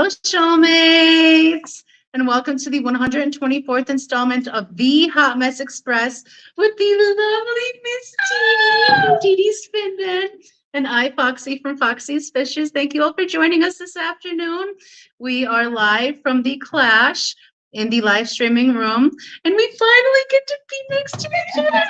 Hello, shoalmates, and welcome to the 124th installment of the Hot Mess Express with the lovely Miss Didi Spindon, and I, Foxy from Foxy's Fishes. Thank you all for joining us this afternoon. We are live from the Clash in the live streaming room, and we finally get to be next to each other.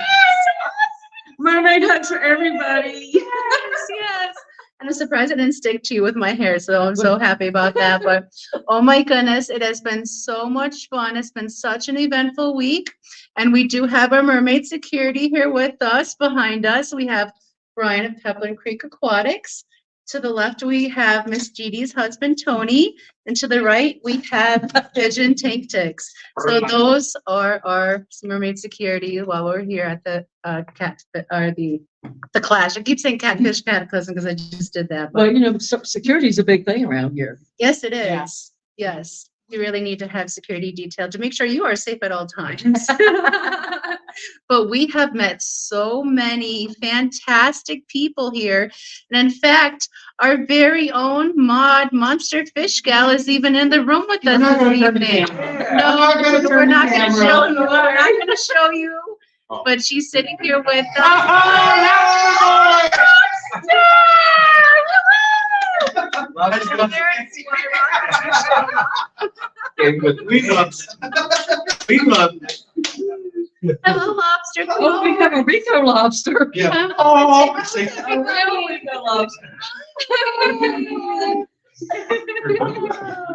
Mermaid hugs for everybody. Yes, yes. And I'm surprised I didn't stick to you with my hair, so I'm so happy about that. But oh my goodness, it has been so much fun. It's been such an eventful week. And we do have our mermaid security here with us. Behind us, we have Brian of Pebble Creek Aquatics. To the left, we have Miss Didi's husband, Tony. And to the right, we have Pigeon Tank Ticks. So those are our mermaid security while we're here at the the Clash. I keep saying Catfish Cataclysm because I just did that. But Well, you know, security is a big thing around here. yes, it is. Yeah. Yes. You really need to have security detail to make sure you are safe at all times. But we have met so many fantastic people here. And in fact, our very own Maud Monster Fish Gal is even in the room with us this evening. No, we're not going to show you. We're not going to show you. But she's sitting here with us. Hello, lobster. Oh, we have a Rico lobster. Yeah. Oh, a Rico lobster.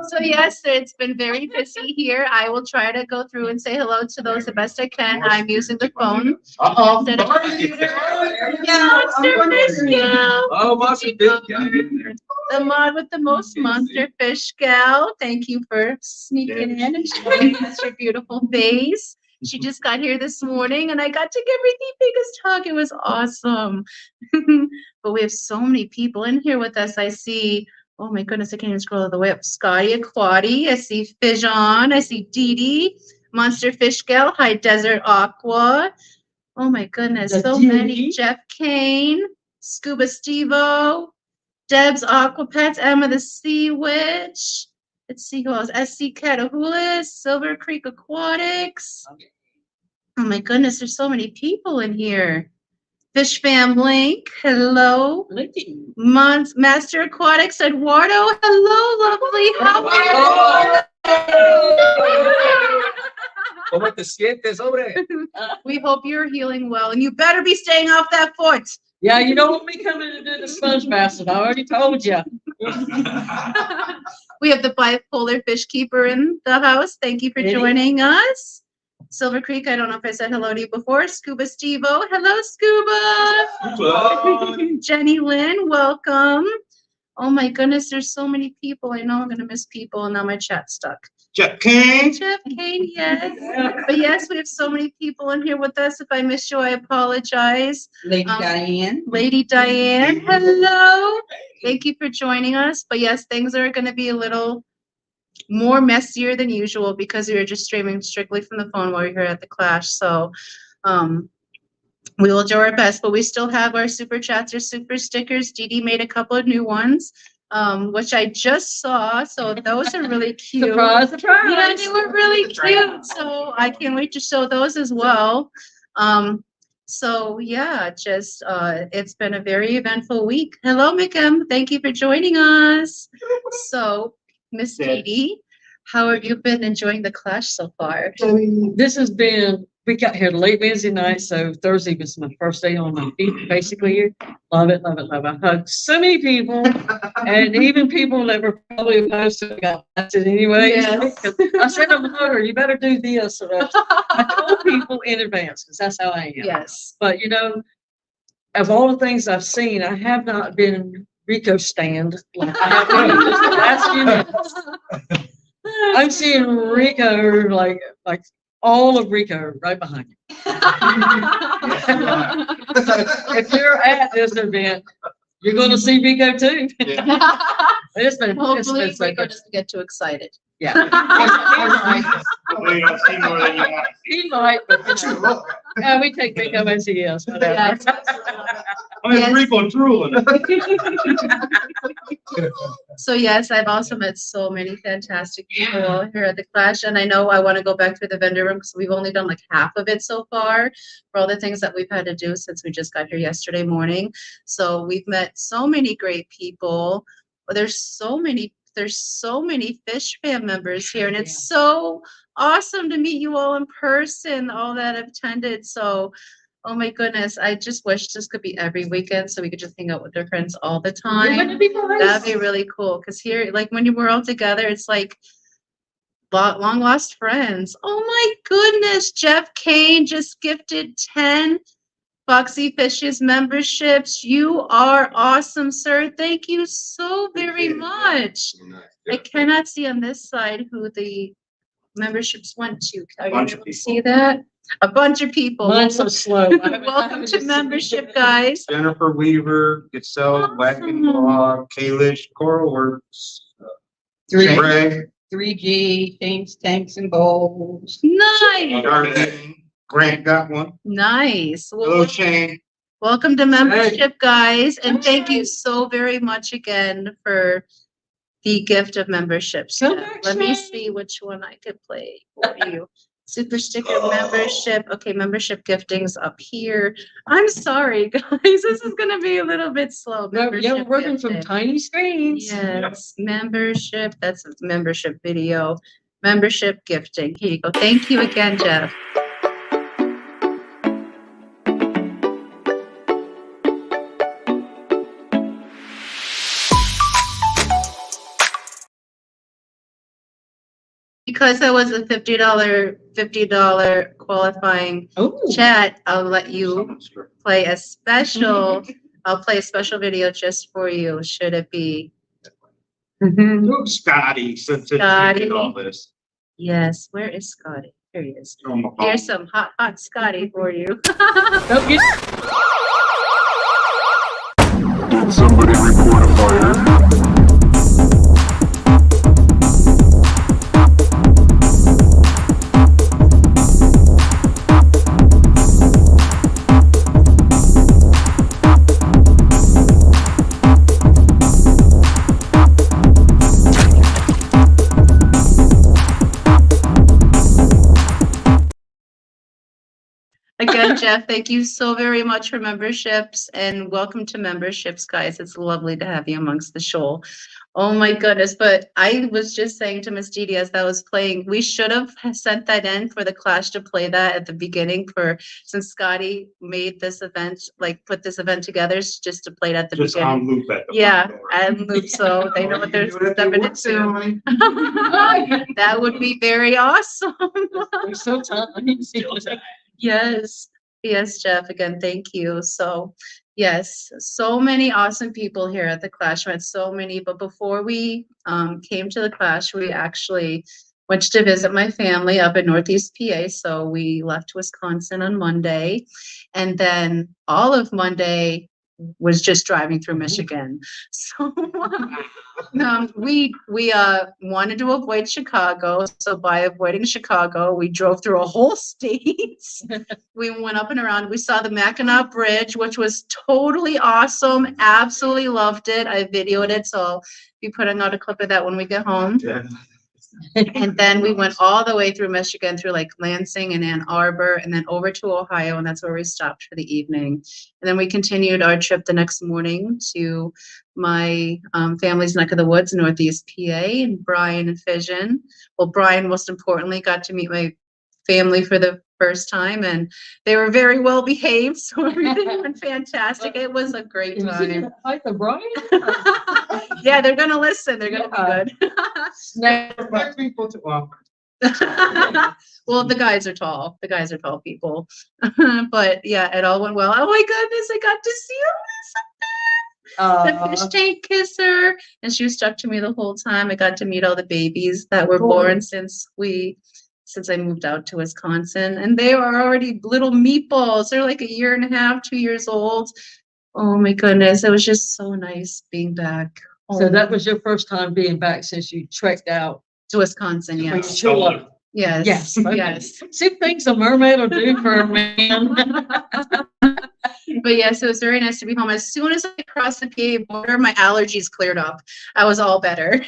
So yes, it's been very busy here. I will try to go through and say hello to those the best I can. I'm using the phone. Instead of the computer. Monster Fish Gal. Oh, Monster Fish Gal. The mod with the most Monster Fish Gal. Thank you for sneaking in and showing us your beautiful face. She just got here this morning and I got to give her the biggest hug. It was awesome. But we have so many people in here with us. I see, oh my goodness, I can't even scroll all the way up. Scotty Aquati. I see Fijon. I see Didi. Monster Fish Gal. High Desert Aqua. Oh my goodness, so many. Jeff Kane. Scuba Stevo. Deb's Aqua Pets. Emma the Sea Witch. Let's see who else. SC Catahoula, Silver Creek Aquatics. Oh my goodness, there's so many people in here. Fish Fam Link, hello. Master Aquatics, Eduardo, hello, lovely. How are you? ¿Cómo te sientes, hombre? We hope you're healing well, and you better be staying off that foot. Yeah, you don't want me coming to do the sponge bath. I already told you. We have the bipolar fish keeper in the house. Thank you for joining us. Silver Creek, I don't know if I said hello to you before. Scuba Stevo. Hello, Scuba. Hello. Jenny Lynn, welcome. Oh my goodness, there's so many people. I know I'm going to miss people, and now my chat's stuck. Jeff Kane. Jeff Kane, yes. But yes, we have so many people in here with us. If I missed you, I apologize. Lady Diane. Lady Diane, hello. Thank you for joining us. But yes, things are going to be a little more messier than usual because we were just streaming strictly from the phone while we were here at the Clash. So we will do our best, but we still have our super chats or super stickers. Didi made a couple of new ones, which I just saw. So those are really cute. Surprise, surprise. Yeah, they were really cute. So I can't wait to show those as well. So yeah, just it's been a very eventful week. Hello, Mikem. Thank you for joining us. So, Miss Didi, how have you been enjoying the Clash so far? This has been, we got here late Wednesday night, so Thursday was my first day on my feet, basically. Love it, love it, love it. I hugged so many people, and even people that were probably opposed to it got blasted anyway. Yes. I said, I'm a hugger, you better do this. So I told people in advance, because that's how I am. Yes. But, you know, of all the things I've seen, I have not been Rico stand like I have been just the last few minutes. I'm seeing Rico like all of Rico right behind you. If you're at this event, you're going to see Rico too. It's been, Hopefully, it's been Rico doesn't get too excited. Yeah. Well, you don't see more than you want. He might, but we take Rico as he is. Whatever. Yeah, I mean, Yes. people drooling. So yes, I've also met so many fantastic people here at the Clash, and I know I want to go back to the vendor room because we've only done like half of it so far for all the things that we've had to do since we just got here yesterday morning. So we've met so many great people. There's so many Fish Fam members here, and it's so awesome to meet you all in person, all that have attended. So oh my goodness, I just wish this could be every weekend so we could just hang out with our friends all the time. Wouldn't it be nice? That'd be really cool. Cause here, like when you were all together, it's like long lost friends. Oh my goodness, Jeff Kane just gifted 10 Foxy Fishes memberships. You are awesome, sir. Thank you so very much. I cannot see on this side who the memberships went to. Can Bunch you of people. see that? A bunch of people. Mine's so slow. Welcome to membership, guys. Jennifer Weaver, Gitzel, Wagon Dog, Kalish, Coral Works, Greg, 3G, Things, Tanks, and Bowls. Nice, Darlene, Grant got one. nice. Well, Hello, Shane. welcome to membership, guys, and thank you so very much again for the gift of memberships. Come back, Let me Shane. see which one I could play for you. Super sticker membership. Okay, membership gifting's up here. I'm sorry, guys. This is gonna be a little bit slow. Yeah, we're Membership working from gifting. tiny screens. Yes, membership. That's a membership video. Membership gifting. Here you go. Thank you again, Jeff. Because that was a $50 qualifying Oh, chat, I'll let you play a special. I'll play a special video just for you. Should it be? Scotty, since you Scotty. did all this. Yes. Where is Scotty? Here he is. On my phone. Here's some hot Scotty for you. don't get Did somebody report a fire? Again, Jeff, thank you so very much for memberships and welcome to memberships, guys. It's lovely to have you amongst the shoal. Oh my goodness. But I was just saying to Miss Didi as that was playing, we should have sent that in for the Clash to play that at the beginning since Scotty made this event, like put this event together just to play it at the Just beginning. on loop at the Yeah, front door. and loop, so they know what they're You do it at the stepping work into. ceremony. That would be very awesome. We're so tiny. Yes, yes, Jeff, again, thank you. So, yes, so many awesome people here at the Clash. We had so many, but before we came to the Clash, we actually went to visit my family up in Northeast PA. So we left Wisconsin on Monday, and then all of Monday was just driving through Michigan. So we wanted to avoid Chicago. So by avoiding Chicago, we drove through a whole state. We went up and around. We saw the Mackinac Bridge, which was totally awesome. Absolutely loved it. I videoed it, so I'll be putting out a clip of that when we get home. Yeah. And then we went all the way through Michigan, through like Lansing and Ann Arbor, and then over to Ohio, and that's where we stopped for the evening. And then we continued our trip the next morning to my family's neck of the woods, Northeast PA, and Brian and Fission. Well, Brian, most importantly, got to meet my family for the first time, and they were very well behaved, so everything went fantastic. It was a great time. Like the Brian? Yeah, they're gonna listen. They're gonna be good. Black people too. Well, Well, the guys are tall. The guys are tall people. But yeah, it all went well. Oh my goodness, I got to see the fish tank kisser, and she was stuck to me the whole time. I got to meet all the babies that were born since I moved out to Wisconsin, and they are already little meatballs. They're like a year and a half, 2 years old. Oh my goodness, it was just so nice being back. So that was your first time being back since you trekked out. To Wisconsin, yes. Sure. Yes. Yes. Okay. Yes. See things a mermaid will do for a man. But yes, it was very nice to be home. As soon as I crossed the PA border, my allergies cleared up. I was all better.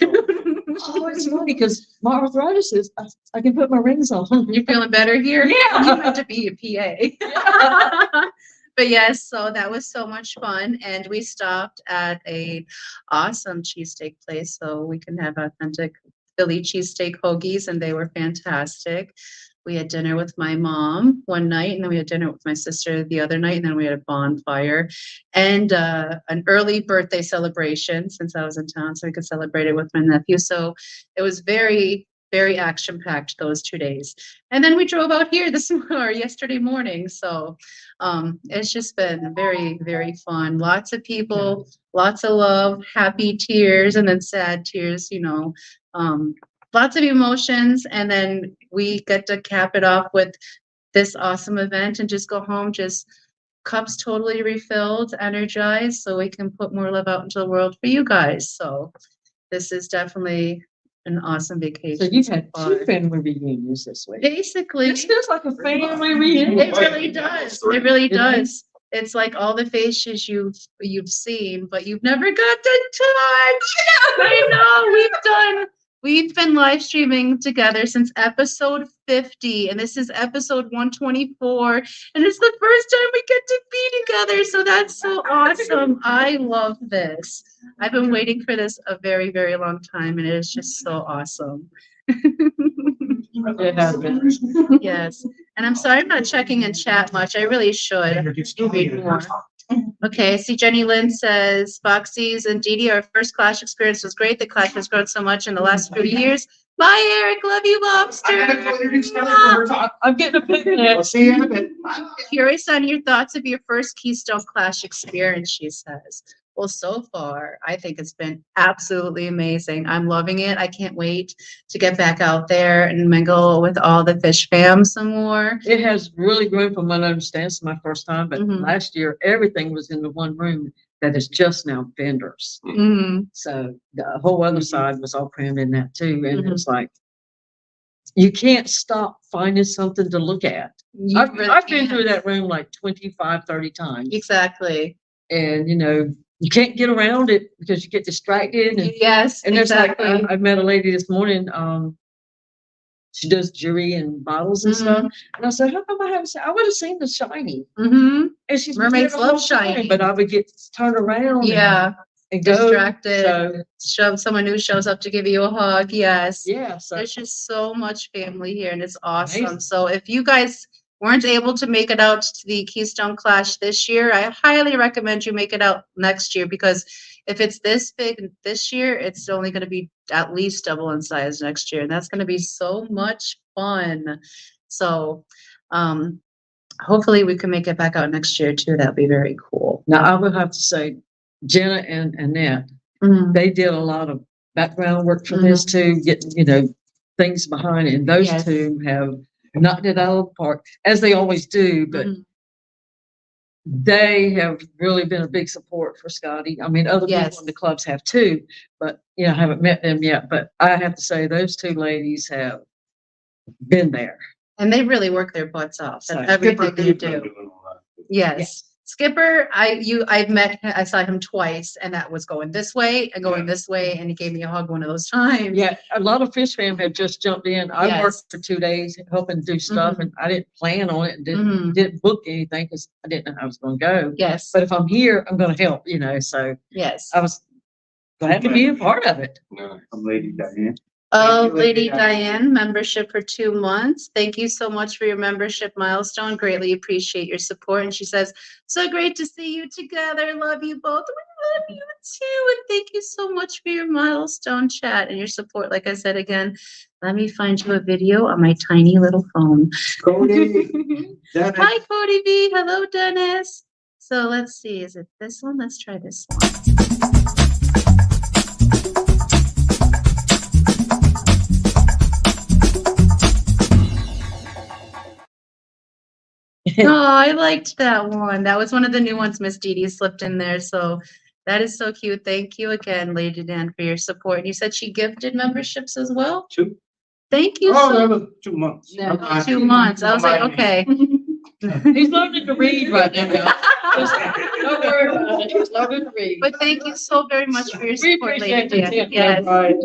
Oh, it's funny because my arthritis is, I can put my rings on. You're feeling better here? Yeah. You meant to be a PA. But yes, so that was so much fun. And we stopped at a awesome cheesesteak place so we can have authentic Philly cheesesteak hoagies, and they were fantastic. We had dinner with my mom one night, and then we had dinner with my sister the other night, and then we had a bonfire and an early birthday celebration since I was in town, so we could celebrate it with my nephew. So it was very, very action-packed those 2 days. And then we drove out here or yesterday morning. So it's just been very, very fun. Lots of people, lots of love, happy tears, and then sad tears, lots of emotions. And then we get to cap it off with this awesome event and just go home, just cups totally refilled, energized, so we can put more love out into the world for you guys. So this is definitely an awesome vacation. So you've had so far. 2 family reunions this week. Basically, It feels like a family reunion. it really does. It really It does. It's like all the faces you've seen, but you've never got to touch. I know. We've been live streaming together since episode 50, and this is episode 124, and it's the first time we get to be together. So that's so awesome. I love this. I've been waiting for this a very, very long time, and it is just so awesome. It has been. Yes. And I'm sorry I'm not checking in chat much. I really should read more. Okay, I see Jenny Lynn says, Foxy's and Didi, our first Clash experience was great. The Clash has grown so much in the last few years. Bye, Eric. Love you, Lobster. I'm getting a picnic. I'll see you in a bit. Curious on your thoughts of your first Keystone Clash experience, she says. Well, so far, I think it's been absolutely amazing. I'm loving it. I can't wait to get back out there and mingle with all the fish fam some more. It has really grown from what I understand. It's my first time, but Mhm. last year, everything was in the one room that is just now vendors. Mhm. So the whole other side was all crammed in that too. And Mhm. it's like, you can't stop finding something to look at. You I've really been through can't. that room like 25, 30 times. Exactly. And, you can't get around it because you get distracted. And, Yes, and there's exactly. like, I met a lady this morning, she does jewelry and bottles and stuff. And I said, how come I haven't seen, I would have seen the shiny. Mm-hmm. And she's been Mermaids there the love whole time, shiny. but I would get turned around. Yeah. And go. Distracted. So, Someone who shows up to give you a hug. Yes. yeah. So There's just so much family here, and it's awesome. Amazing. So if you guys weren't able to make it out to the Keystone Clash this year, I highly recommend you make it out next year, because if it's this big this year, it's only going to be at least double in size next year, and that's going to be so much fun. So hopefully we can make it back out next year too. That'd be very cool. now I would have to say, Jenna and Annette, Mhm. they did a lot of background work for this too, getting, things behind it. And those Yes. two have knocked it out of the park, as they always do, but Mhm. they have really been a big support for Scotty. I mean, other Yes. people in the clubs have too, but I haven't met them yet. But I have to say, those 2 ladies have been there. And they really work their butts off So, at everything Skipper they Cooper do. doing all that. Yes. Skipper, I saw him twice, and that was going this way and going this way, and he gave me a hug one of those times. Yeah, a lot of fish fam have just jumped in. I Yes. worked for 2 days helping do stuff, and I didn't plan on it and didn't book anything because I didn't know how I was going to go. Yes. But if I'm here, I'm going to help, So Yes. I was glad to be a part of it. I'm Lady Diane. Oh, Thank you, Lady Lady Diane, membership for 2 months. Thank you so much for your membership milestone. Greatly appreciate your support. And she says, so great to see you together. Love you both. We love you too. And thank you so much for your milestone chat and your support. Like I said again, let me find you a video on my tiny little phone. Cody. Dennis. Hi, Cody B. Hello, Dennis. So let's see. Is it this one? Let's try this one. Oh, I liked that one. That was one of the new ones Miss Didi slipped in there. So that is so cute. Thank you again, Lady Dan, for your support. And you said she gifted memberships as well? 2. Thank you Oh, so that was 2 months. much. 2 months. I was like, okay. He's learning to read right now. Just don't worry about it. He's learning to read. But thank you so very much for your We support, Lady appreciate the Dan. tip, Yes, right?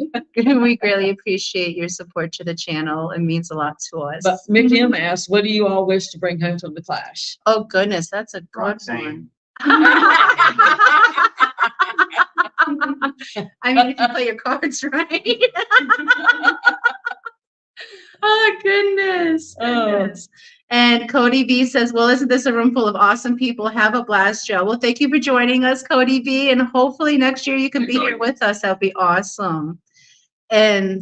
we greatly appreciate your support to the channel. It means a lot to us. But Mick M asked, what do you all wish to bring home from the clash? Oh goodness, that's a good Roxanne. one. I mean, if you play your cards right. Oh goodness. Goodness. And Cody B says, well, isn't this a room full of awesome people? Have a blast, Joe. Well, thank you for joining us, Cody B. And hopefully next year you can be here with us. That'll be awesome. And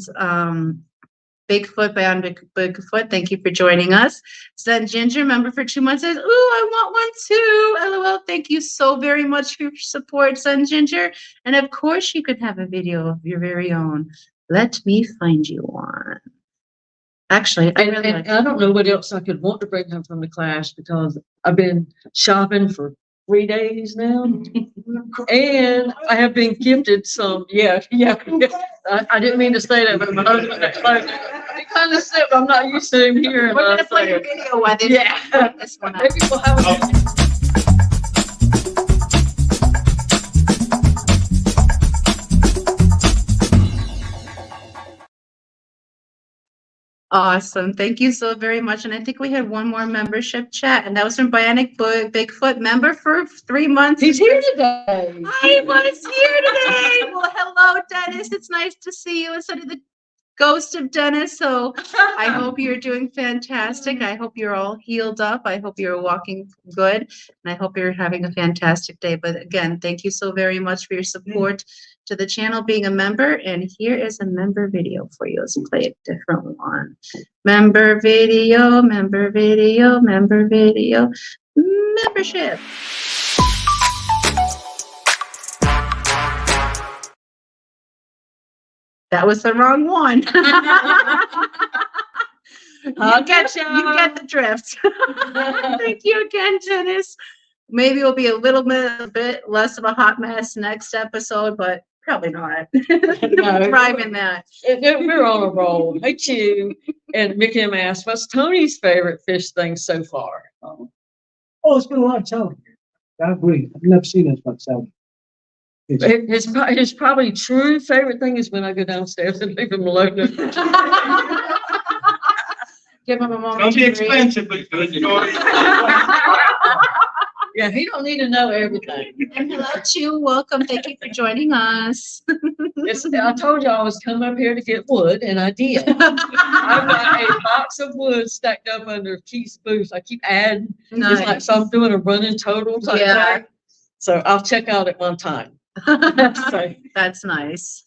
Bigfoot Beyond Bigfoot, thank you for joining us. Then Ginger, member for 2 months, says, ooh, I want one too. LOL. Thank you so very much for your support, Sun Ginger. And of course you could have a video of your very own. Let me find you one. Actually, I really And I don't know what else I could want to bring home from the clash because I've been shopping for 3 days now. And I have been gifted some, yeah. I didn't mean to say that, but my husband exploded. He kind of said, I'm not used to him hearing. We're gonna play a video with it. Yeah. This one up. Maybe we'll have a. Awesome. Thank you so very much. And I think we had one more membership chat, and that was from Bionic Bigfoot, member for 3 months. He's here today. I was here today. Well, hello, Dennis. It's nice to see you instead of the ghost of Dennis. So I hope you're doing fantastic. I hope you're all healed up. I hope you're walking good. And I hope you're having a fantastic day. But again, thank you so very much for your support to the channel, being a member. And here is a member video for you. Let's play a different one. Member video, member video, member video, membership. That was the wrong one. You get the drift. Thank you again, Dennis. Maybe it'll be a bit less of a hot mess next episode, but probably not. No. Thrive in that. We're on a roll. Hey, Chew. And Mickey M asked, what's Tony's favorite fish thing so far? Oh, it's been a lot of time. I agree. I've never seen this myself. His probably true favorite thing is when I go downstairs and leave him alone. Give him a moment. Don't be to breathe. expensive, but good story. Yeah, he don't need to know everything. And hello, Chu. Welcome. Thank you for joining us. I told you I was coming up here to get wood, and I did. I've got a box of wood stacked up under Keith's booth. I keep adding. It's like so I'm doing a running total type Yeah. thing. So I'll check out at one time. So, That's nice.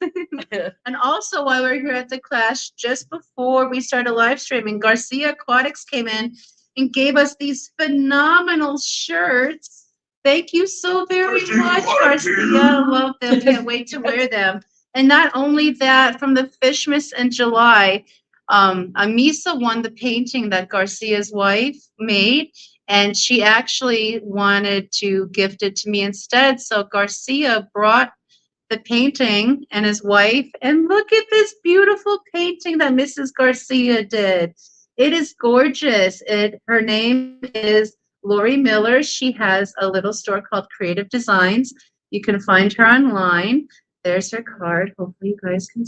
And also, while we're here at the clash, just before we started live streaming, Garcia Aquatics came in and gave us these phenomenal shirts. Thank you so very much, Garcia. Love them. Can't wait to wear them. And not only that, from the Fishmas in July, Amisa won the painting that Garcia's wife made. And she actually wanted to gift it to me instead. So Garcia brought the painting and his wife. And look at this beautiful painting that Mrs. Garcia did. It is gorgeous. Her name is Lori Miller. She has a little store called Creative Designs. You can find her online. There's her card. Hopefully you guys can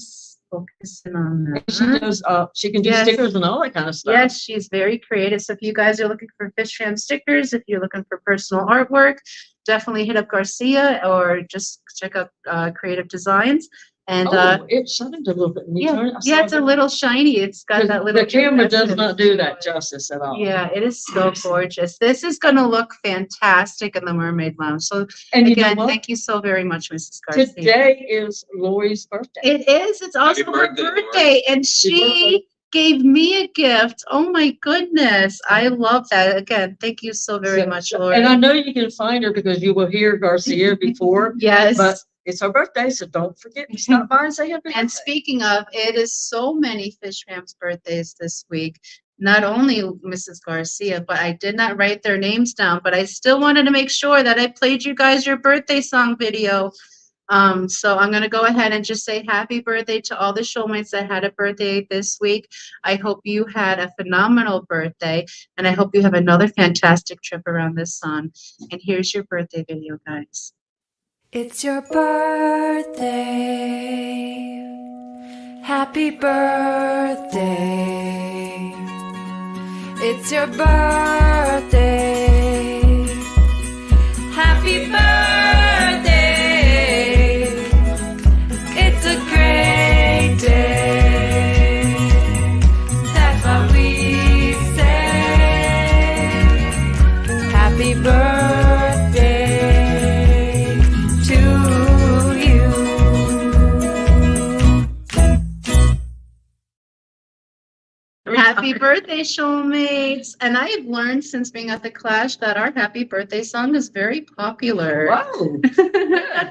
focus in on that. she can do Yes. stickers and all that kind of stuff. Yes, she's very creative. So if you guys are looking for fish fam stickers, if you're looking for personal artwork, definitely hit up Garcia or just check out Creative Designs. And It shined a little bit. When you turn it. I yeah, saw it's a that. little shiny. It's got that little. The camera does iridescence not do to that it. justice at all. Yeah, it is so gorgeous. This is going to look fantastic in the Mermaid Lounge. So And you again, know what? thank you so very much, Mrs. Garcia. Today is Lori's birthday. It is. It's also her birthday, Lori. birthday, and she gave me a gift. Oh my goodness, I love that. Again, thank you so very much, Lori. And I know you can find her because you will hear Garcia before, Yes. but it's her birthday, so don't forget to stop by and say happy birthday. And speaking of, it is so many fish fams' birthdays this week. Not only Mrs. Garcia, but I did not write their names down, but I still wanted to make sure that I played you guys your birthday song video. So I'm going to go ahead and just say happy birthday to all the showmates that had a birthday this week. I hope you had a phenomenal birthday, and I hope you have another fantastic trip around the sun. And here's your birthday video, guys. It's your birthday. Happy birthday. It's your birthday. Happy birthday. It's a great day. That's what we say. Happy birthday to you. Happy birthday, showmates. And I have learned since being at the Clash that our happy birthday song is very popular. Wow.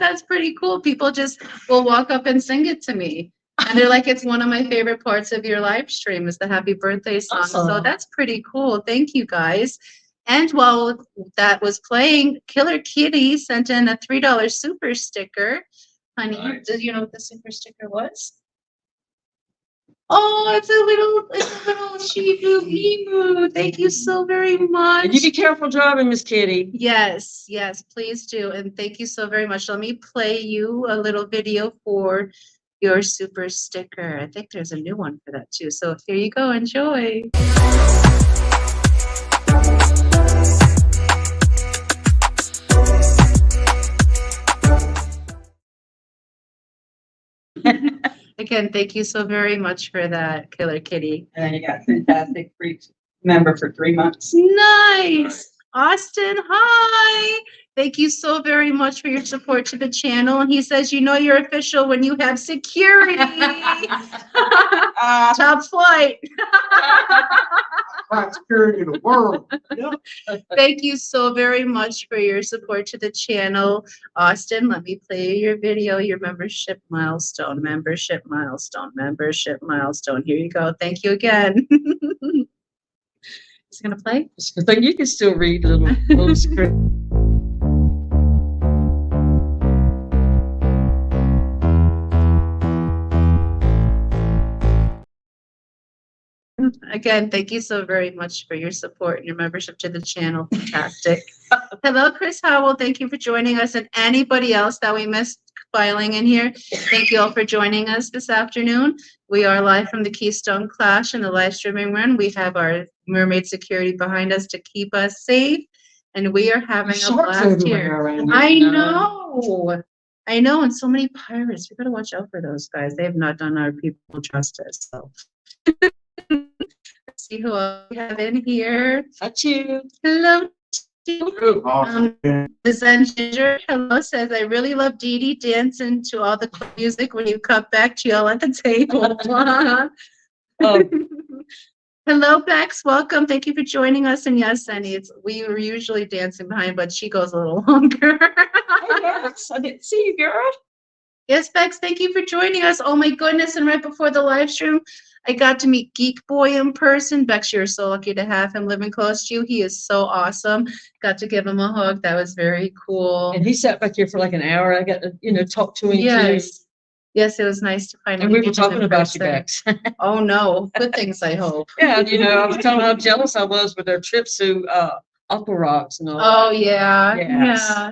That's pretty cool. People just will walk up and sing it to me. And they're like, it's one of my favorite parts of your live stream is the happy birthday song. So Awesome. that's pretty cool. Thank you, guys. And while that was playing, Killer Kitty sent in a $3 super sticker. Honey, Nice. do you know what the super sticker was? Oh, it's a little Shibu emu. Thank you so very much. And you be careful driving, Miss Kitty. Yes, yes, please do. And thank you so very much. Let me play you a little video for your super sticker. I think there's a new one for that too. So here you go. Enjoy. Again, thank you so very much for that, Killer Kitty. And then you got fantastic free member for 3 months. Nice. Austin, hi. Thank you so very much for your support to the channel. And he says, you know you're official when you have security. Top flight. Top security in the world. Thank you so very much for your support to the channel. Austin, let me play your video, your membership milestone, membership milestone, membership milestone. Here you go. Thank you again. Is it going to play? So you can still read little script. Again, thank you so very much for your support and your membership to the channel. Fantastic. Hello, Chris Howell. Thank you for joining us. And anybody else that we missed filing in here, thank you all for joining us this afternoon. We are live from the Keystone Clash in the live streaming room. We have our mermaid security behind us to keep us safe. And we are having a Sharks blast here. everywhere around here. I know. I know. And so many pirates. We got to watch out for those guys. They have not done our people justice. So. Let's see who else we have in here. That's you. Hello. Awesome. The Zen Ginger, hello, says, I really love Didi dancing to all the music when you cut back to yell at the table. Oh, Hello, Bex. Welcome. Thank you for joining us. And yes, Sunny, we were usually dancing behind, but she goes a little longer. yes, I didn't see you, girl. Yes, Bex, thank you for joining us. Oh my goodness. And right before the live stream, I got to meet Geek Boy in person. Bex, you're so lucky to have him living close to you. He is so awesome. Got to give him a hug. That was very cool. And he sat back here for like an hour. I got to, talk to him too. Yes. Yes, it was nice to finally And we were meet him in talking about you, person. Bex. Oh no, good things, I hope. Yeah, I was telling how jealous I was with their trips to Aqua Rocks and all. Oh yeah, Yes. yeah.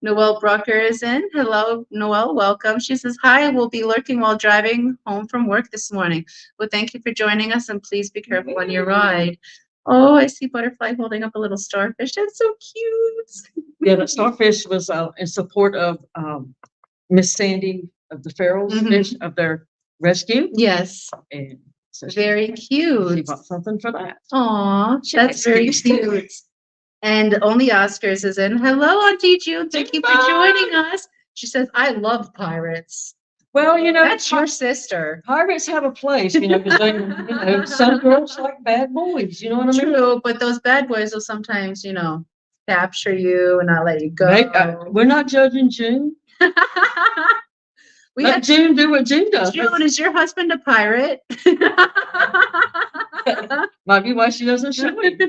Noelle Brucker is in. Hello, Noelle, welcome. She says, hi, we'll be lurking while driving home from work this morning. Well, thank you for joining us, and please be careful on your ride. Oh, I see Butterfly holding up a little starfish. That's so cute. Yeah, the starfish was in support of Miss Sandy of the Farrell's Mhm. fish of their rescue. Yes, And so very she cute. bought something for that. Aw, She that's likes very cute. cute. And Only Oscars is in. Hello, Auntie June. Thank you for Bye. joining us. She says, I love pirates. Well, That's your sister. pirates have a place, because they, some girls like bad boys. You know what I mean? True, but those bad boys will sometimes, capture you and not let you go. We're not judging June. We Let have June do what June does. June, is your husband a pirate? Might be why she doesn't show it.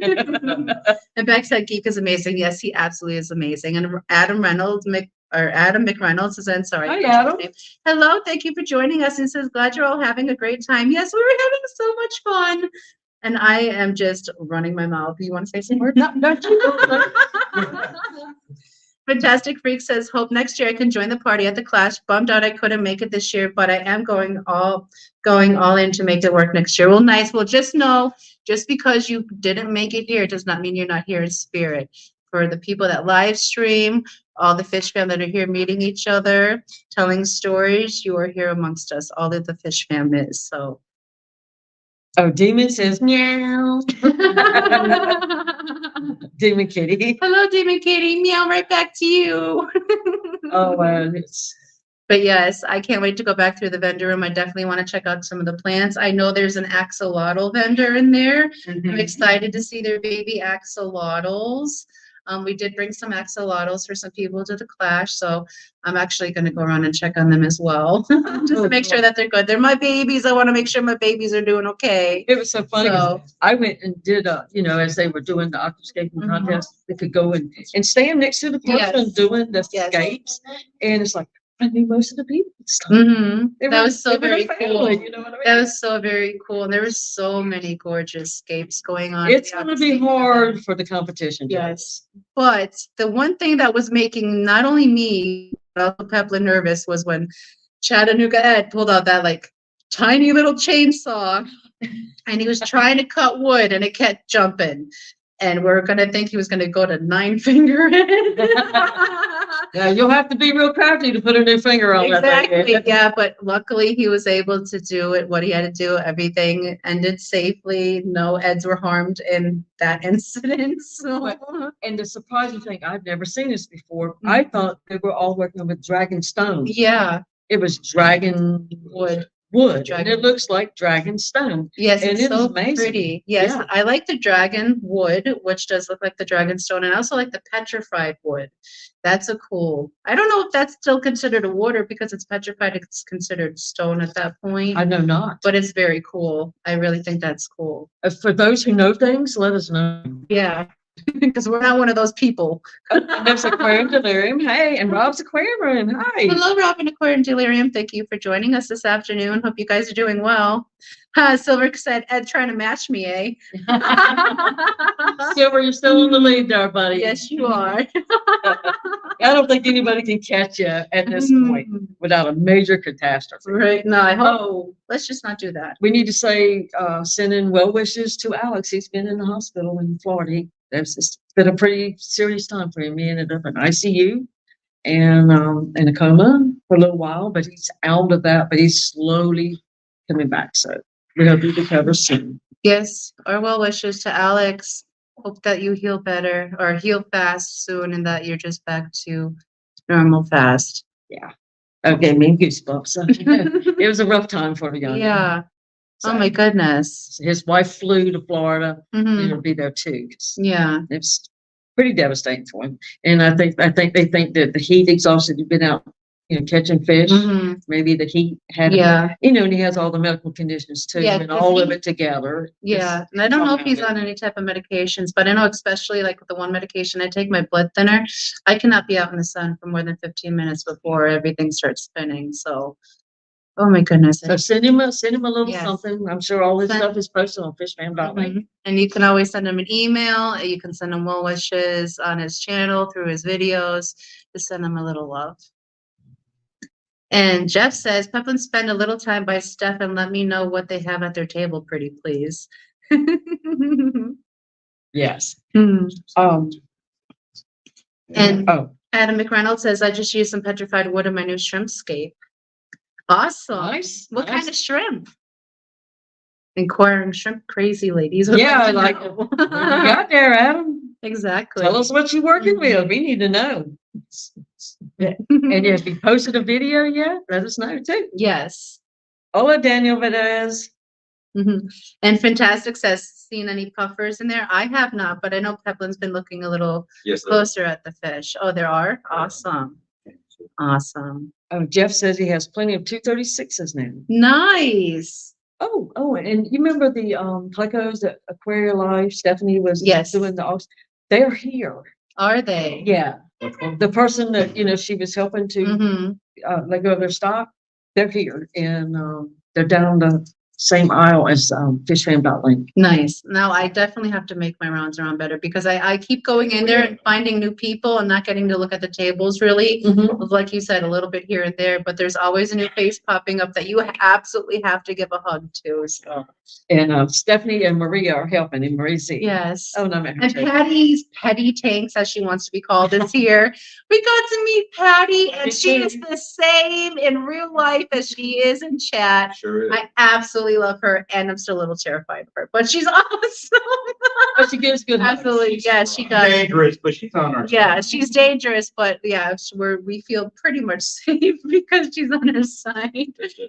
And Beck said Geek is amazing. Yes, he absolutely is amazing. And Adam Reynolds, or Adam McReynolds is in, sorry. Hi, Adam. Hello, thank you for joining us. And says, glad you're all having a great time. Yes, we were having so much fun. And I am just running my mouth. You want to say some words? No, you Fantastic Freak says, hope next year I can join the party at the Clash. Bummed out I couldn't make it this year, but I am going all in to make it work next year. Well, nice. Well, just know, just because you didn't make it here does not mean you're not here in spirit. For the people that live stream, all the fish fam that are here meeting each other, telling stories, you are here amongst us. All that the fish fam is. So. Oh, Demon says, meow. Demon Kitty. Hello, Demon Kitty. Meow right back to you. Oh, it's. But yes, I can't wait to go back through the vendor room. I definitely want to check out some of the plants. I know there's an axolotl vendor in there. I'm excited to see their baby axolotls. We did bring some axolotls for some people to the Clash, so I'm actually going to go around and check on them as well, just to make sure that they're good. They're my babies. I want to make sure my babies are doing okay. It was so funny. 'Cause So, I went and did as they were doing the aquascaping contest, they could go and stand next to the person Yes. doing the Yes. scapes. And it's like, I knew most of the people. that was so very cool. You know what I mean? That was so very cool. And there were so many gorgeous scapes going on. It's going to be hard for the competition. Yes. But the one thing that was making not only me, but also Peplin nervous was when Chattanooga Ed pulled out that like tiny little chainsaw and he was trying to cut wood and it kept jumping. And we're going to think he was going to go to 9-finger Yeah, you'll have to be real crafty to put a new finger on that Exactly. thing. Yeah, but luckily he was able to do it, what he had to do. Everything ended safely. No Eds were harmed in that incident. So And the surprising thing, I've never seen this before. I thought they were all working with dragon stone. yeah, It was dragon wood, and Dragon it looks like dragon stone. yes, And it's it is so amazing. pretty. Yes, Yeah. I like the dragon wood, which does look like the dragon stone, and I also like the petrified wood. That's a cool. I don't know if that's still considered a wood or because it's petrified, it's considered stone at that point. I know not. But it's very cool. I really think that's cool. For those who know things, let us know. Yeah, because we're not one of those people. And there's Aquarium Delirium. Hey, and Rob's Aquarium Room. Hi. Hello, Robin Aquarium Delirium. Thank you for joining us this afternoon. Hope you guys are doing well. Silver said, Ed trying to match me, eh? Silver, you're still in the lead there, buddy. Yes, you are. I don't think anybody can catch you at this point without a major catastrophe. Right. No, I hope. Let's just not do that. We need to say, send in well wishes to Alex. He's been in the hospital in Florida. It's been a pretty serious time for him. He ended up in ICU and in a coma for a little while, but he's out of that, but he's slowly coming back. So we hope he recovers soon. Yes, our well wishes to Alex. Hope that you heal better or heal fast soon and that you're just back to normal fast. Yeah. Okay, me goosebumps. It was a rough time for the young man. Yeah. So Oh my goodness. his wife flew to Florida. Mhm. He'll be there too. 'Cause Yeah. it's pretty devastating for him. And I think they think that the heat exhausted, you've been out, catching fish. Mhm. Maybe the heat had, Yeah. and he has all the medical conditions too, Yeah, and 'cause all of he- it together. Yeah, and I don't know if he's compounded. on any type of medications, but I know especially like with the one medication I take, my blood thinner, I cannot be out in the sun for more than 15 minutes before everything starts spinning. So, oh my goodness. So send him a little Yes. something. I'm sure all his Send- stuff is posted on fishfam.me. Mhm. And you can always send him an email. You can send him well wishes on his channel through his videos. Just send him a little love. And Jeff says, Peplin, spend a little time by Steph and let me know what they have at their table, pretty please. Yes. Hmm. Um. And- Oh, Adam McReynolds says, I just used some petrified wood in my new shrimp scape. Awesome. nice. What nice. kind of shrimp? Inquiring shrimp crazy ladies. would Yeah, to like, know. what you got there, Adam? Exactly. Tell us what you're working with. We need to know. And if you posted a video yet, let us know too. Yes. Hola, Daniel Vedez. Mhm. And Fantastic says, seen any puffers in there? I have not, but I know Peplin's been looking a little Yes, sir. closer at the fish. Oh, there are? Awesome. Awesome. Oh, Jeff says he has plenty of 236s now. Nice. Oh, and you remember the Plecos at Aquaria Life? Stephanie was Yes. doing the auction. They're here. Are they? Yeah. The person that, she was helping to let go of their stock, they're here and they're down the same aisle as fishfam.link. Nice. Now I definitely have to make my rounds around better because I keep going in there and finding new people and not getting to look at the tables really. Like you said, a little bit here and there, but there's always a new face popping up that you absolutely have to give a hug to. So. And Stephanie and Maria are helping, and Marie Z. Yes. Oh, no, I met her And too. Patty's Petty Tanks, as she wants to be called, is here. We got to meet Patty, and Me she too. is the same in real life as she is in chat. Sure is. I absolutely love her, and I'm still a little terrified of her, but she's awesome. But she gives good hugs. Absolutely, yeah, she does. Dangerous, but she's on our side. Yeah, she's dangerous, but yeah, we feel pretty much safe because she's on her side.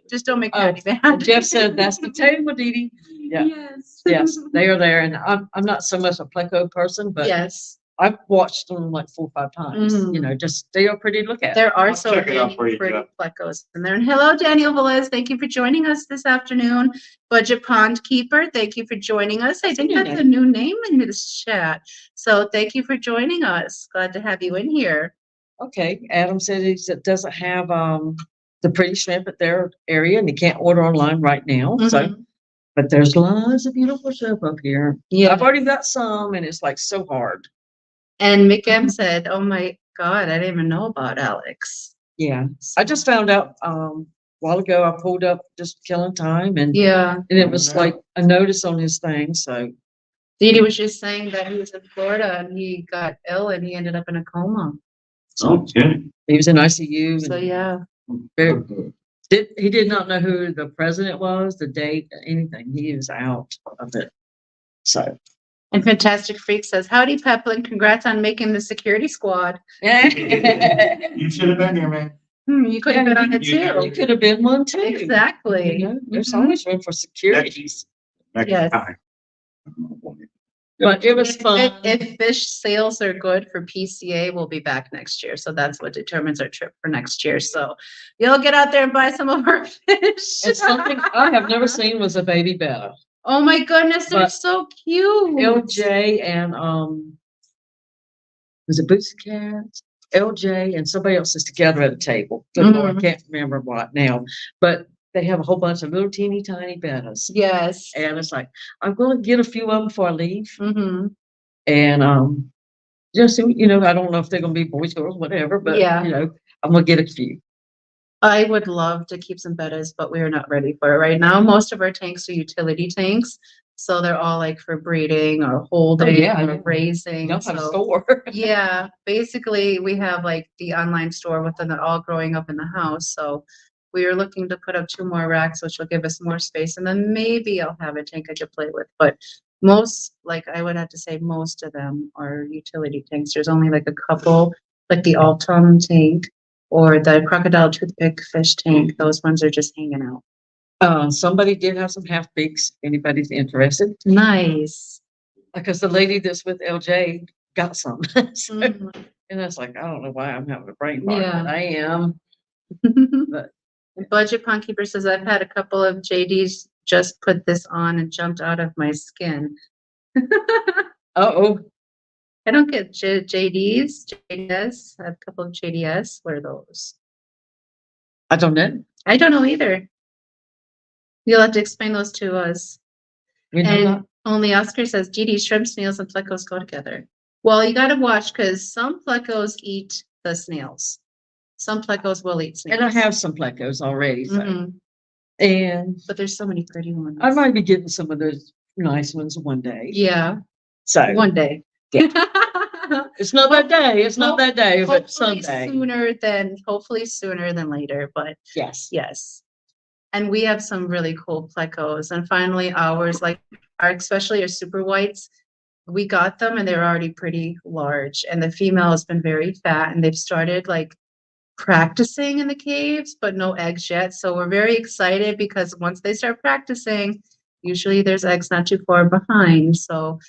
Just don't make Patty And mad. Jeff said, "That's the table, Didi." Yeah. Yes. Yes, they are there, and I'm not so much a Pleco person, but Yes, I've watched them like 4 or 5 times. Just they are pretty to look at. there are I'll so check it out many for you, pretty Jeff. plecos in there. And hello, Daniel Velez. Thank you for joining us this afternoon. Budget Pond Keeper, thank you for joining us. I think new that's a new name in this chat. So thank you for joining us. Glad to have you in here. Okay, Adam said he doesn't have the pretty shrimp at their area, and he can't order online right now. So, Mhm. but there's lots of beautiful shrimp up here. Yeah. I've already got some, and it's like so hard. And Mick M said, "Oh my God, I didn't even know about Alex." Yeah, I just found out a while ago. I pulled up just killing time, and Yeah. it was like a notice on his thing. So Didi was just saying that he was in Florida and he got ill and he ended up in a coma. Okay. he was in ICU. So And yeah. very, he did not know who the president was, the date, anything. He was out of it. So And Fantastic Freak says, "Howdy, Peplin. Congrats on making the security squad." You should have been here, man. You could have been on it You know. you too. could have been one too. Exactly. There's Mhm. always room for securities. Next Yes. time. But it was fun. If fish sales are good for PCA, we'll be back next year. So that's what determines our trip for next year. So you'll get out there and buy some of our fish. And something I have never seen was a baby betta. Oh my goodness, they're But so cute. LJ and was it Boots and Cats? LJ and somebody else is together at a table. Good Lord, I can't remember what now, but they have a whole bunch of little teeny tiny bettas. Yes. And it's like, I'm going to get a few of them before I leave. Mm-hmm. And just, I don't know if they're going to be boys, girls, whatever, but, Yeah. I'm going to get a few. I would love to keep some bettas, but we are not ready for it right now. Most of our tanks are utility tanks. So they're all like for breeding or holding or raising. You don't have a So- store. Yeah, basically we have like the online store with them all growing up in the house. So we are looking to put up 2 more racks, which will give us more space. And then maybe I'll have a tank I could play with. But most, like I would have to say most of them are utility tanks. There's only like a couple, like the Altum tank or the crocodile toothpick fish tank. Those ones are just hanging out. Somebody did have some half beaks. Anybody's interested? Nice. Because the lady that's with LJ got some. So- Mhm. and it's like, I don't know why I'm having a brain fart, Yeah. but I am. But Budget Pond Keeper says, "I've had a couple of JDs just put this on and jumped out of my skin." oh, I don't get JDs, JDS. I have a couple of JDS. What are those? I don't know. I don't know either. You'll have to explain those to us. You know And that? only Oscar says, "GD, shrimp, snails, and plecos go together." Well, you gotta watch because some plecos eat the snails. Some plecos will eat snails. And I have some plecos already. So. Mhm. And But there's so many pretty ones. I might be getting some of those nice ones one day. Yeah, So one day. it's not that day. It's not that day, but Hopefully someday. hopefully sooner than later, but Yes. yes. And we have some really cool plecos. And finally ours, like especially our super whites, we got them and they're already pretty large. And the female has been very fat and they've started like practicing in the caves, but no eggs yet. So we're very excited because once they start practicing, usually there's eggs not too far behind. So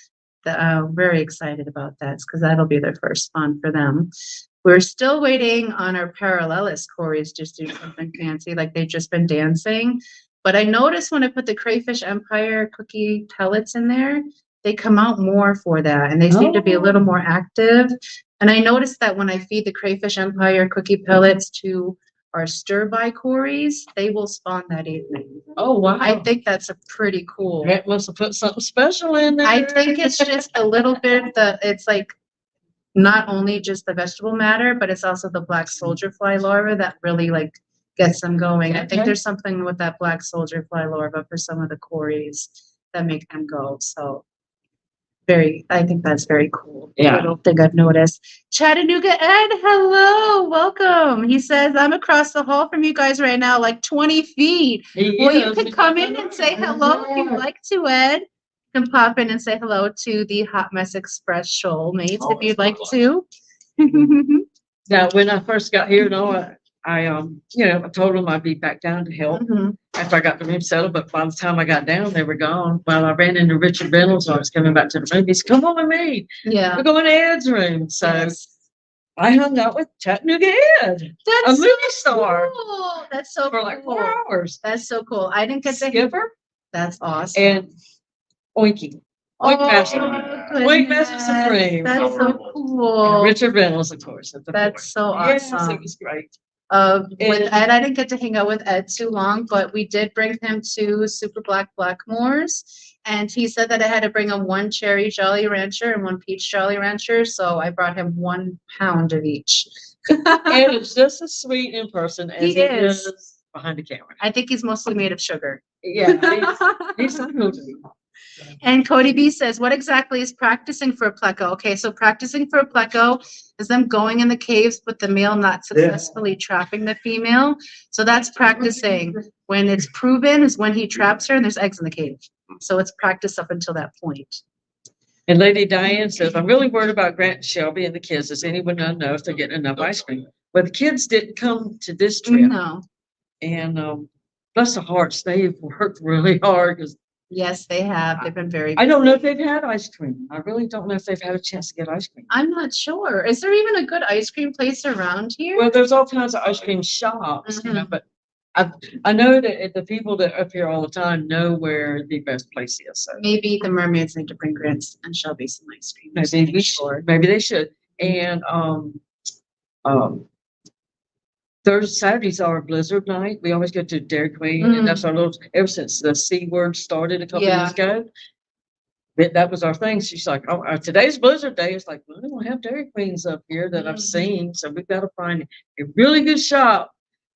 very excited about that because that'll be their first spawn for them. We're still waiting on our parallelist Corey's just do something fancy, like they've just been dancing. But I noticed when I put the Crayfish Empire cookie pellets in there, they come out more for that and they seem to be a little more active. And I noticed that when I feed the Crayfish Empire cookie pellets to our stir-by cories, they will spawn that evening. Oh, wow. I think that's a pretty cool. Grant must have put something special in there. I think it's just a little bit it's like not only just the vegetable matter, but it's also the black soldier fly larva that really like gets them going. I think Okay. there's something with that black soldier fly larva for some of the cories that make them go. So I think that's very cool. Yeah. Little thing I've noticed. Chattanooga Ed, hello, welcome. He says, I'm across the hall from you guys right now, like 20 feet. Well, you can come in and say hello if you'd like to, Ed. You can pop in and say hello to the Hot Mess Express shoalmates if you'd like to. Now, when I first got here, I told them I'd be back down to help Mhm. after I got the room settled, but by the time I got down, they were gone. Well, I ran into Richard Reynolds when I was coming back to the room. He said, come on with me. Yeah. We're going to Ed's room. So Yes. I hung out with Chattanooga Ed, a That's movie so star, cool. That's so for like cool. 4 hours. That's so cool. I didn't get to. Skipper That's awesome. and Oinky. Oink Master. Oink Master goodness. Supreme. That's so And cool. Richard Reynolds, of course. At the That's so floor. Yes, awesome. it was great. With And- Ed, I didn't get to hang out with Ed too long, but we did bring him to Super Black Blackmore's, and he said that I had to bring him 1 cherry Jolly Rancher and 1 peach Jolly Rancher, so I brought him 1 pound of each. And it's just as sweet in person as He it is. is behind the camera. I think he's mostly made of sugar. Yeah, he's a movie. And Cody B says, what exactly is practicing for a pleco? Okay, so practicing for a pleco is them going in the caves, but the male not successfully trapping the female. So that's practicing. When it's proven is when he traps her and there's eggs in the cave. So it's practice up until that point. And Lady Diane says, I'm really worried about Grant and Shelby and the kids. Does anyone know if they're getting enough ice cream? Well, the kids didn't come to this trip. No. And bless their hearts, they've worked really hard because Yes, they have. They've been very I don't know if busy. they've had ice cream. I really don't know if they've had a chance to get ice cream. I'm not sure. Is there even a good ice cream place around here? Well, there's all kinds of ice cream shops, but I know that the people that are up here all the time know where the best place is. So Maybe the mermaids need to bring Grant and Shelby some ice cream. maybe we should. Maybe they should. And Thursday, Saturdays are Blizzard night. We always go to Dairy Queen, and that's our little. Ever since the C word started a couple years ago, that was our thing. She's like, "Oh, today's Blizzard Day." It's like, well, we don't have Dairy Queens up here that I've seen, so we've got to find a really good shop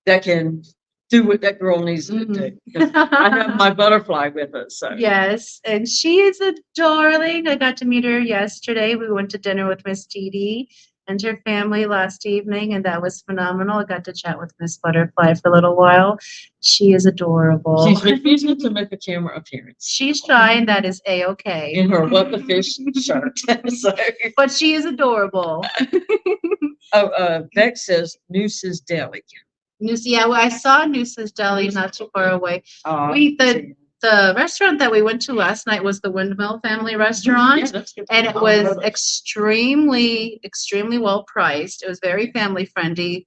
that can do what that girl needs to do. 'Cause I have my butterfly with us. So Yes, and she is a darling. I got to meet her yesterday. We went to dinner with Miss Didi and her family last evening, and that was phenomenal. I got to chat with Miss Butterfly for a little while. She is adorable. she's refusing to make a camera appearance She's shy, and that is a-okay. in her what the fish shirt. So, But she is adorable. Beck says Noose's Deli. Noose, yeah, well, I saw Noose's Deli not too far away. Uh, The restaurant that we went to last night was the Windmill Family Restaurant. yeah, that's good. And it was extremely, extremely well priced. It was very family friendly,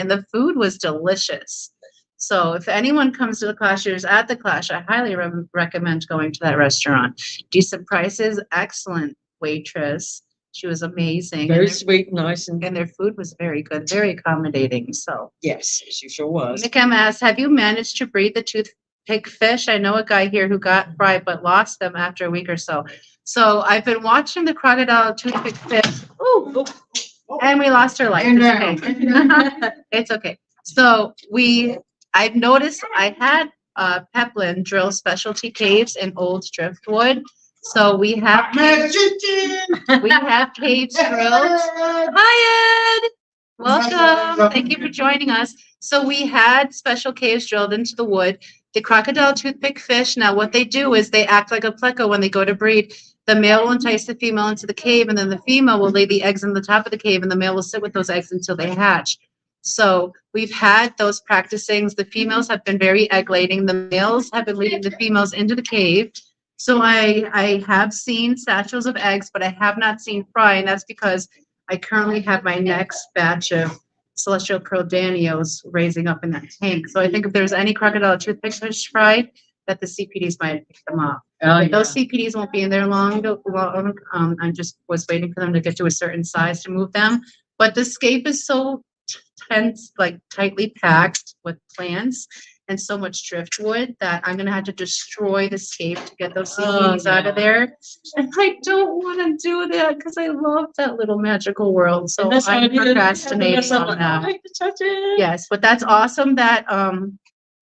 and the food was delicious. So if anyone comes to the Clash, or is at the Clash, I highly recommend going to that restaurant. Decent prices, excellent waitress. She was amazing. Very and, sweet, nice, and their food was very good, very accommodating. So yes, she sure was. Nick M asks, have you managed to breed the toothpick fish? I know a guy here who got fried but lost them after a week or so. So I've been watching the crocodile toothpick fish. Ooh, and we lost her life. It's okay. It's okay. So I've noticed I had Peplin drill specialty caves in old driftwood. So we have caves drilled. Hi, Ed. Welcome. Thank you for joining us. So we had special caves drilled into the wood. The crocodile toothpick fish, now what they do is they act like a pleco when they go to breed. The male will entice the female into the cave, and then the female will lay the eggs on the top of the cave, and the male will sit with those eggs until they hatch. So we've had those practicings. The females have been very egg laying. The males have been leading the females into the cave. So I have seen satchels of eggs, but I have not seen fry, and that's because I currently have my next batch of celestial pearl danios raising up in that tank. So I think if there's any crocodile toothpick fish fried, that the CPDs might pick them up. Oh, But those CPDs won't be in there long. I just was waiting for them to get to a certain size to move them. But the scape is so tense, like tightly packed with plants and so much driftwood that I'm gonna have to destroy the scape to get those CPDs out of there. And I don't want to do that because I love that little magical world. So I'm procrastinating on that. I hate to touch it. Yes, but that's awesome that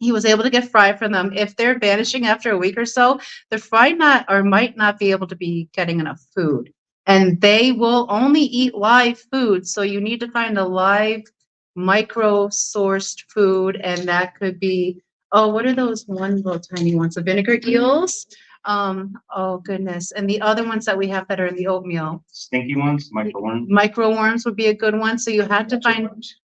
he was able to get fry from them. If they're vanishing after a week or so, the fry not or might not be able to be getting enough food. And they will only eat live food. So you need to find a live micro sourced food, and that could be, oh, what are those one little tiny ones? The vinegar eels. Oh goodness. And the other ones that we have that are in the oatmeal. Stinky ones, microworms. Micro worms would be a good one. So you have to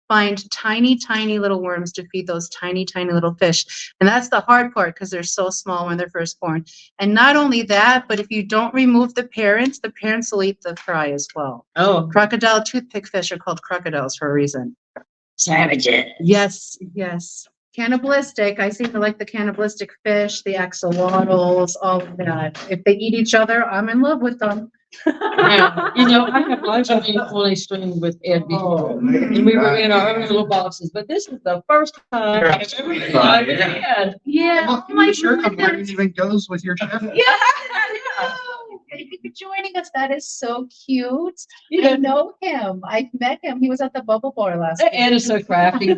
find tiny little worms to feed those tiny little fish. And that's the hard part because they're so small when they're first born. And not only that, but if you don't remove the parents will eat the fry as well. Oh, Crocodile toothpick fish are called crocodiles for a reason. savages. Yes, yes. Cannibalistic. I seem to like the cannibalistic fish, the axolotls, all of that. If they eat each other, I'm in love with them. Now, I have lunch on the funny stream with Ed before, and we were in our own little boxes, but this is the first time I've ever tried Ed. Yeah. Well, Oh my your shirt goodness. even goes with your chef. Yeah. Thank you for joining us. That is so cute. I know him. I've met him. He was at the Bubble Bar last week. Ed is so crafty.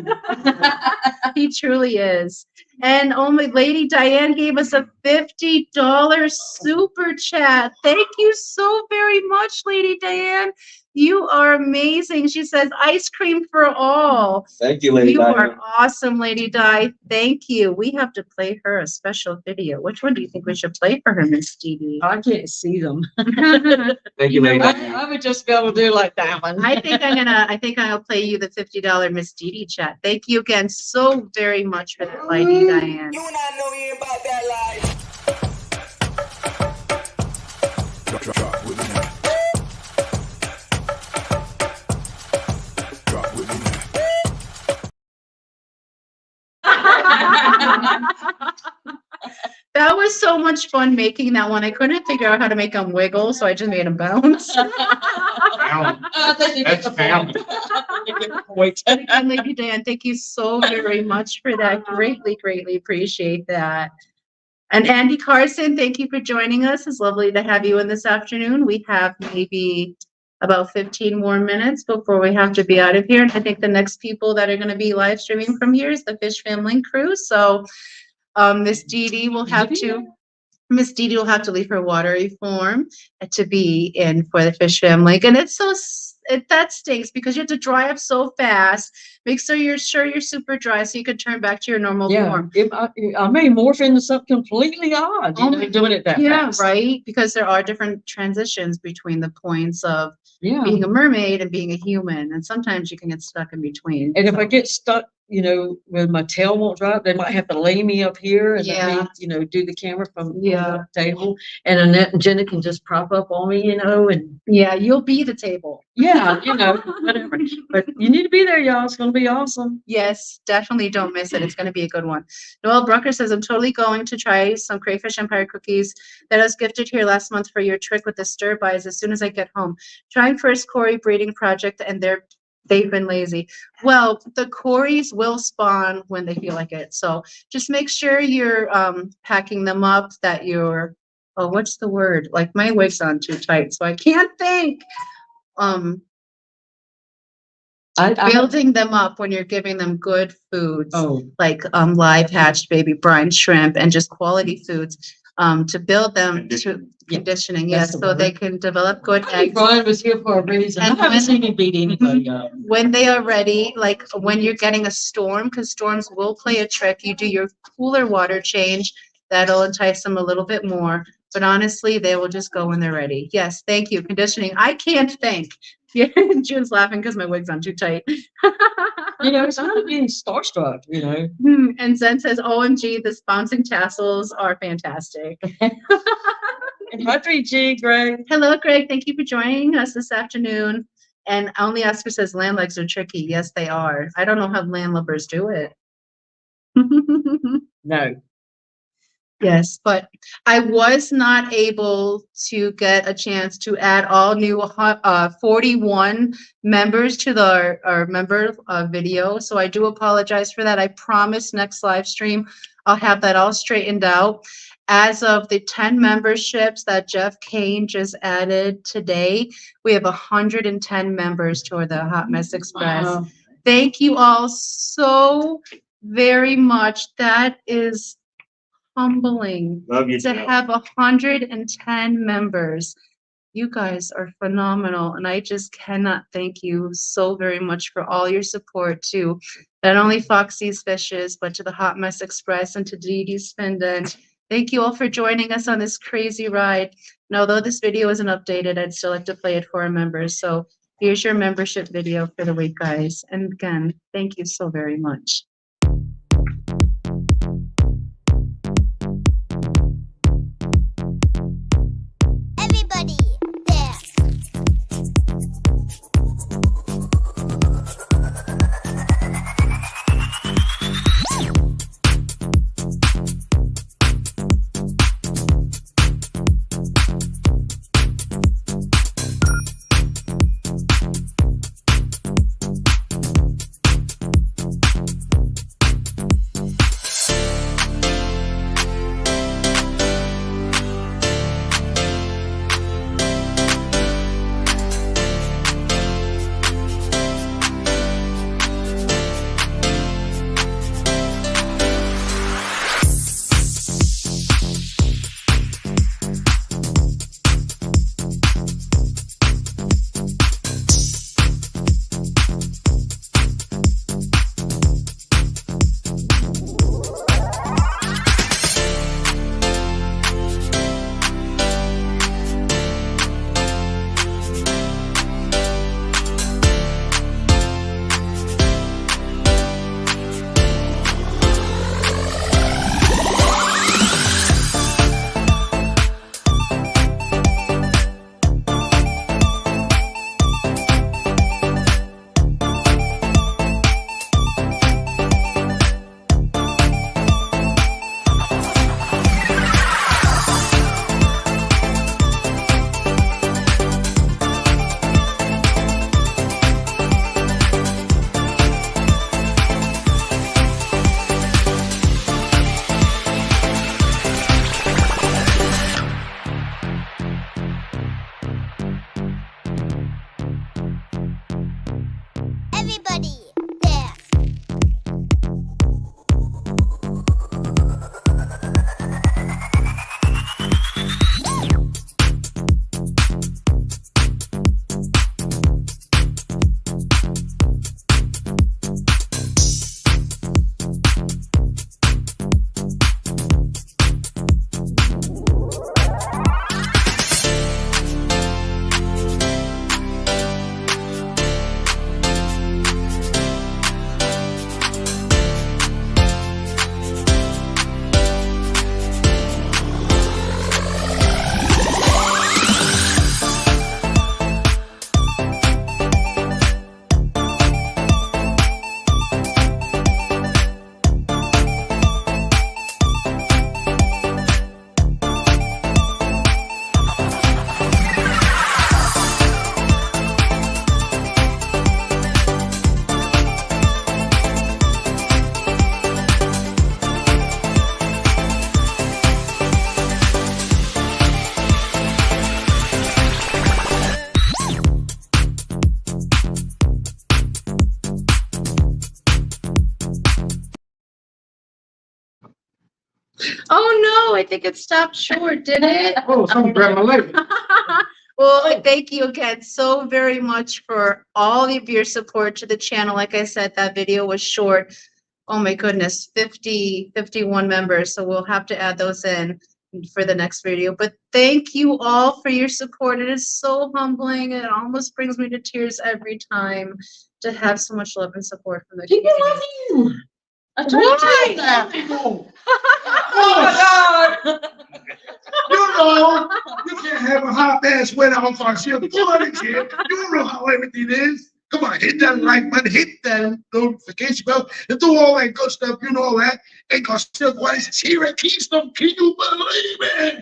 He truly is. And only Lady Diane gave us a $50 super chat. Thank you so very much, Lady Diane. You are amazing. She says, ice cream for all. Thank you, Lady You Diane. are awesome, Lady Di. Thank you. We have to play her a special video. Which one do you think we should play for her, Miss Didi? I can't see them. Thank you, Lady I, Diane. I would just be able to do like that one. I think I'll play you the $50 Miss Didi chat. Thank you again so very much for that, Lady Diane. You and I know you ain't about that life. Drop with me now. Drop with me now. That was so much fun making that one. I couldn't figure out how to make them wiggle, so I just made them bounce. That's family. And Lady Dan, thank you so very much for that. Greatly appreciate that. And Andy Carson, thank you for joining us. It's lovely to have you in this afternoon. We have maybe about 15 more minutes before we have to be out of here. And I think the next people that are going to be live streaming from here is the Fish Family crew. So Miss Didi will have to leave her watery form to be in for the Fish Family. And that stinks because you have to dry up so fast. Make sure you're super dry so you can turn back to your normal form. I may morph into something completely odd, doing it that fast. Right. Because there are different transitions between the points of Yeah. being a mermaid and being a human. And sometimes you can get stuck in between. And if I get stuck, when my tail won't drop, they might have to lay me up here and let me, do the camera from the table. And Annette and Jenna can just prop up on me, and yeah, you'll be the table. yeah, whatever. But you need to be there, y'all. It's going to be awesome. Yes, definitely don't miss it. It's going to be a good one. Noel Brucker says, I'm totally going to try some Crayfish Empire cookies that I was gifted here last month for your trick with the stir-bys as soon as I get home. Trying first Cory breeding project, and they've been lazy. Well, the Corys will spawn when they feel like it. So just make sure you're packing them up, that you're, what's the word? Like my wig's on too tight, so I can't think. Building them up when you're giving them good foods, like live hatched baby brine shrimp and just quality foods to build them to conditioning, yes, so they can develop good eggs. Brian was here for a reason. And I haven't seen him beat anybody up. When they are ready, like when you're getting a storm, because storms will play a trick, you do your cooler water change. That'll entice them a little bit more. But honestly, they will just go when they're ready. Yes, thank you. Conditioning. I can't think. Yeah, June's laughing because my wig's on too tight. It's not being starstruck, And Zen says, OMG, the bouncing tassels are fantastic. And hi, 3G, Greg. Hello, Greg. Thank you for joining us this afternoon. And Only Oscar says land legs are tricky. Yes, they are. I don't know how landlubbers do it. No. Yes, but I was not able to get a chance to add all new 41 members to our member video. So I do apologize for that. I promise next live stream, I'll have that all straightened out. As of the 10 memberships that Jeff Kane just added today, we have 110 members to the Hot Mess Express. Wow. Thank you all so very much. That is humbling Love you, to Jeff. have 110 members. You guys are phenomenal, and I just cannot thank you so very much for all your support to not only Foxy's Fishes, but to the Hot Mess Express and to Didi's Findon. Thank you all for joining us on this crazy ride. And although this video isn't updated, I'd still like to play it for our members. So here's your membership video for the week, guys. And again, thank you so very much. Everybody there. Everybody there. Oh no, I think it stopped short, did it? Oh, someone grabbed my leg. Well, thank you again so very much for all of your support to the channel. Like I said, that video was short. Oh my goodness, 51 members. So we'll have to add those in for the next video. But thank you all for your support. It is so humbling. It almost brings me to tears every time to have so much love and support from the People community. love you. I told you that. Oh, my God. You know, you can't have a hot ass wedding on Foxy. You know how everything is. Come on, hit that like button, hit that notification bell, and do all that good stuff. You know all that. Ain't gonna still what is here at Keystone. Can you believe it?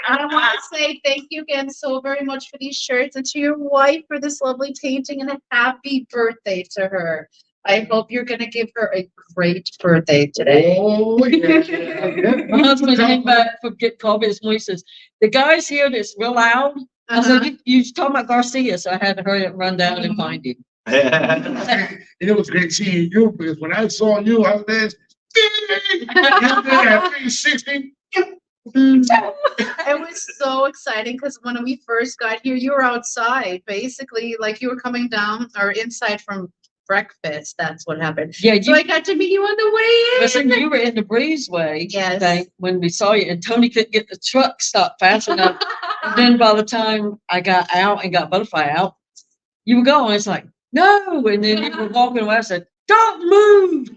And I want to say thank you again so very much for these shirts and to your wife for this lovely painting and a happy birthday to her. I hope you're going to give her a great birthday today. Oh, yeah. My husband came back called me this morning. He says, the guy's here that's real loud. I said, you talking about Garcia, so I had to hurry up and run down and find him. And it was great seeing you because when I saw you, I was there. You did that 360. It was so exciting because when we first got here, you were outside, basically, like you were coming down or inside from breakfast. That's what happened. Yeah, So I got to meet you on the way in. listen, you were in the breezeway. Yes. Okay, when we saw you, and Tony couldn't get the truck stopped fast enough. And then by the time I got out and got Butterfly out, you were going. It's like, no. And then you were walking away. I said, don't move.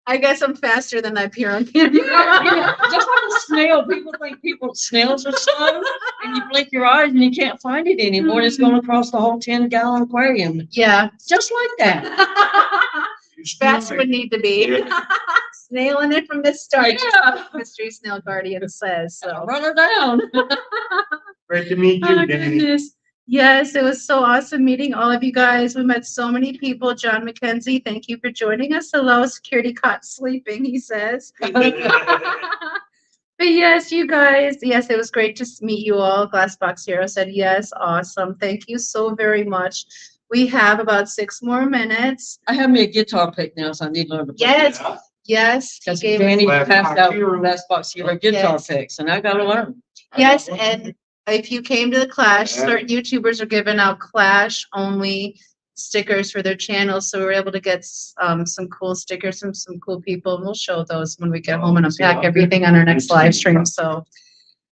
I guess I'm faster than I appear on camera. Yeah, just like a snail. People think snails are slow, and you blink your eyes and you can't find it anymore. And it's going across the whole 10-gallon aquarium. Yeah. Just like that. That's what need to be. Snailing it from the start. Yeah. Mystery Snail Guardian says so. Run her down. Great to meet Oh, you, Danny. goodness. Yes, it was so awesome meeting all of you guys. We met so many people. John McKenzie, thank you for joining us. Hello, security caught sleeping, he says. But yes, you guys, yes, it was great to meet you all. Glassbox Hero said yes, awesome. Thank you so very much. We have about 6 more minutes. I have me a guitar pick now, so I need to learn to play. Yes, yes. He Because gave Danny Glass passed Box out Hero. last box hero guitar Yes. picks, and I gotta learn. Yes, and if you came to the Clash, certain YouTubers are giving out Clash only stickers for their channels, so we were able to get some cool stickers from some cool people, and we'll show those when we get home and unpack everything on our next live stream. So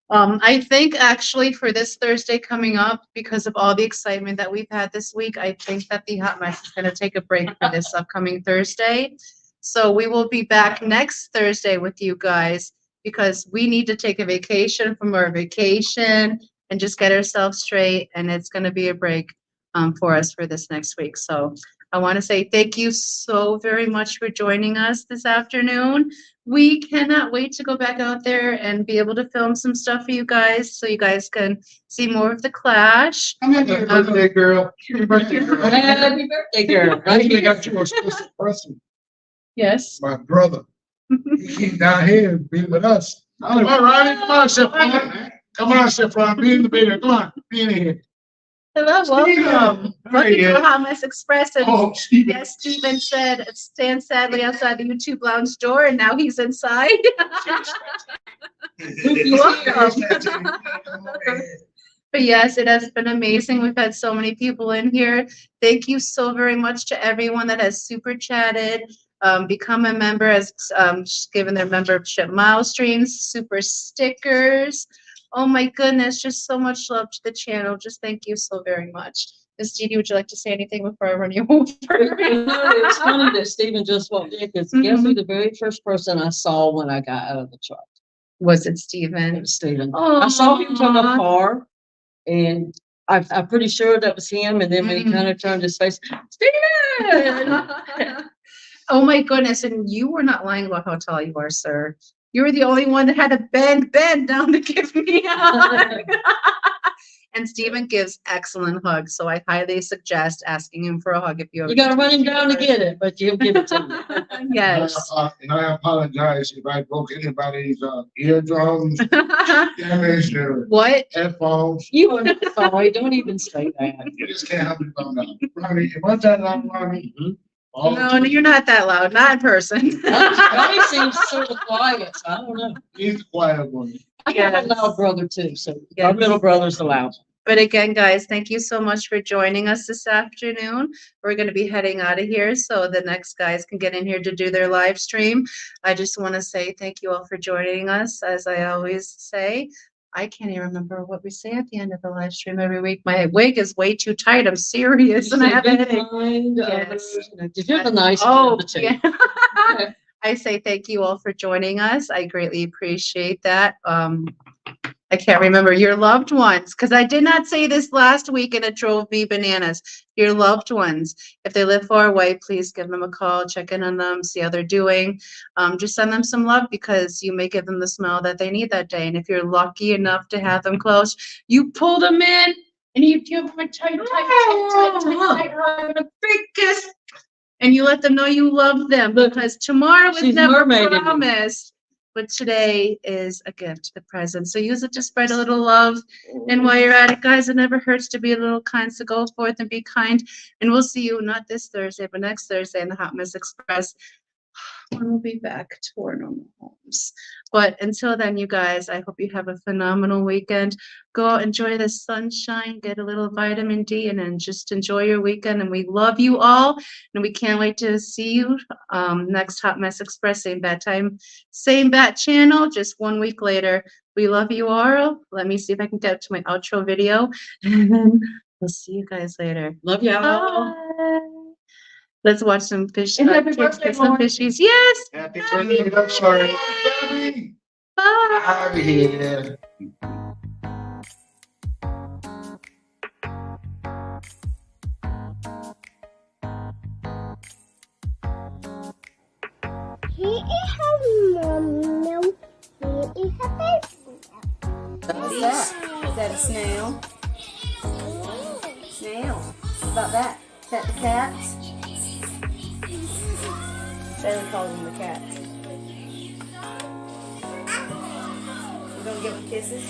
I think actually for this Thursday coming up, because of all the excitement that we've had this week, I think that the Hot Mess is going to take a break for this upcoming Thursday. So we will be back next Thursday with you guys, because we need to take a vacation from our vacation and just get ourselves straight. And it's going to be a break for us for this next week. So I want to say thank you so very much for joining us this afternoon. We cannot wait to go back out there and be able to film some stuff for you guys so you guys can see more of the Clash. Happy birthday, girl. Happy birthday, girl. Happy birthday, girl. I even got you a special person. Yes. My brother. He came down here and be with us. Come on, Ronnie. Come on, Chef Ron. Come on, Chef Ron. Be in the bed. Come on. Be in here. Hello, welcome. Welcome to Hot Mess Express. And Oh, Stephen. yes, Steven said, stands sadly outside the YouTube lounge door, and now he's inside. But yes, it has been amazing. We've had so many people in here. Thank you so very much to everyone that has super chatted, become a member, has given their membership milestones, super stickers. Oh my goodness, just so much love to the channel. Just thank you so very much. Miss Didi, would you like to say anything before I run you over? It's funny that Stephen just walked in, because guess who the very first person I saw when I got out of the truck? Was it It Steven? was Stephen. I saw him from Aw. afar, and I'm pretty sure that was him. And then when he kind of turned his face, Stephen! Oh my goodness, and you were not lying about how tall you are, sir. You were the only one that had to bend down to give me a hug. And Steven gives excellent hugs, so I highly suggest asking him for a hug if you ever You gotta run him down to get it, but you'll give it to him. Yes. And I apologize if I broke anybody's eardrums, damaged their What? headphones. You are not sorry. Don't even say that. You just can't help it from now. Ronnie, it was that long, Ronnie. No, you're not that loud, not in person. Ronnie seems sort of quiet, so I don't know. He's a quiet one. I got a loud brother too, so our middle brother's the loud. But again, guys, thank you so much for joining us this afternoon. We're going to be heading out of here so the next guys can get in here to do their live stream. I just want to say thank you all for joining us. As I always say, I can't even remember what we say at the end of the live stream every week. My wig is way too tight. I'm serious. And I have a headache. Yes. Did you have a nice Oh, one, too? yeah. I say thank you all for joining us. I greatly appreciate that. I can't remember, your loved ones, because I did not say this last week and it drove me bananas. Your loved ones, if they live far away, please give them a call, check in on them, see how they're doing. Just send them some love because you may give them the smile that they need that day. And if you're lucky enough to have them close, you pull them in and you give them a tight hug and a big kiss. And you let them know you love them because tomorrow is She's never mermaiding them. promised. But today is a gift, the present. So use it to spread a little love. And while you're at it, guys, it never hurts to be a little kind. So go forth and be kind. And we'll see you not this Thursday, but next Thursday in the Hot Mess Express. When we'll be back to our normal homes. But until then, you guys, I hope you have a phenomenal weekend. Go out, enjoy the sunshine, get a little vitamin D, and then just enjoy your weekend. And we love you all. And we can't wait to see you next Hot Mess Express, same bat time, same bat channel, just 1 week later. We love you all. Let me see if I can get to my outro video. And then we'll see you guys later. Love y'all. Bye. Let's watch some fish. And happy Kids birthday, get some Lauren. fishies. Yes. Happy birthday, I'm sorry. Debbie, Bye. I'm here. He is her mom milk. He is her baby. What's that? Is that a snail? Snail. What about that? Is that the cats? Bailey calls them the cats. You gonna give them kisses?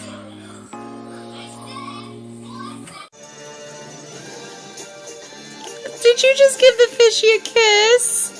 Did you just give the fishy a kiss?